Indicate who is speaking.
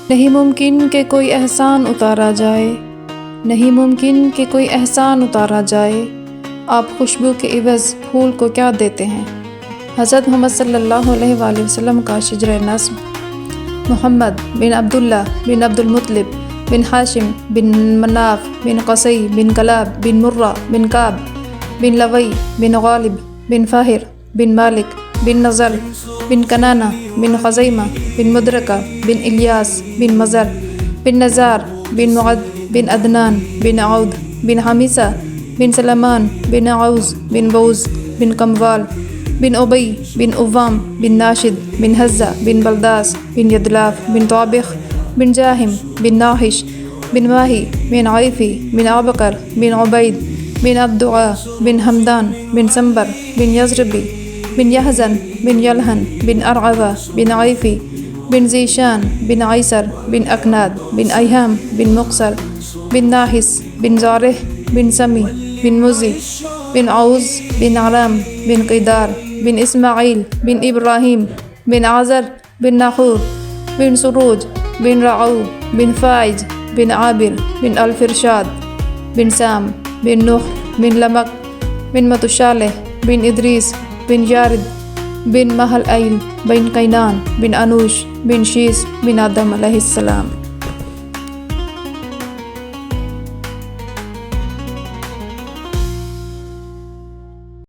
Speaker 1: نہیں ممکن کہ کوئی احسان اتارا جائے، نہیں ممکن کہ کوئی احسان اتارا جائے، آپ خوشبو کے عوض پھول کو کیا دیتے ہیں؟ حضرت محمد صلی اللہ علیہ وآلہ وسلم کا شجرِ نسب: محمد بن عبداللہ بن عبد المطلب بن ہاشم بن مناف بن قصی بن کلاب بن مرہ بن کعب بن لوی بن غالب بن فاہر بن مالک بن نضر بن کنانہ بن خزیمہ بن مدرکہ بن الیاس بن مزر بن نزار بن معد بن عدنان بن عود بن حمیسہ بن سلمان بن عوز بن بوز بن کموال بن ابی بن عوام بن ناشد بن حزہ بن بلداس بن یدلاف بن طابخ بن جاہم بن ناحش بن ماہی بن عیفی بن عبقر بن عبید بن عبدعا بن حمدان بن سنبر بن یزربی بن یحزن بن یلحن بن ارعبہ بن عیفی بن زیشان بن عیسر بن اکناد بن ایہام بن مقصر بن ناحس بن زارح بن سمی بن مزی بن عوز بن علام بن قیدار بن اسماعیل بن ابراہیم بن عازر بن ناحور بن سروج بن رعو بن فائج بن عابر بن الفرشاد بن سام بن نوح بن لمک بن متشالح بن ادریس بن یارد بن محل ایل بن قینان بن انوش بن شیس بن آدم علیہ السلام۔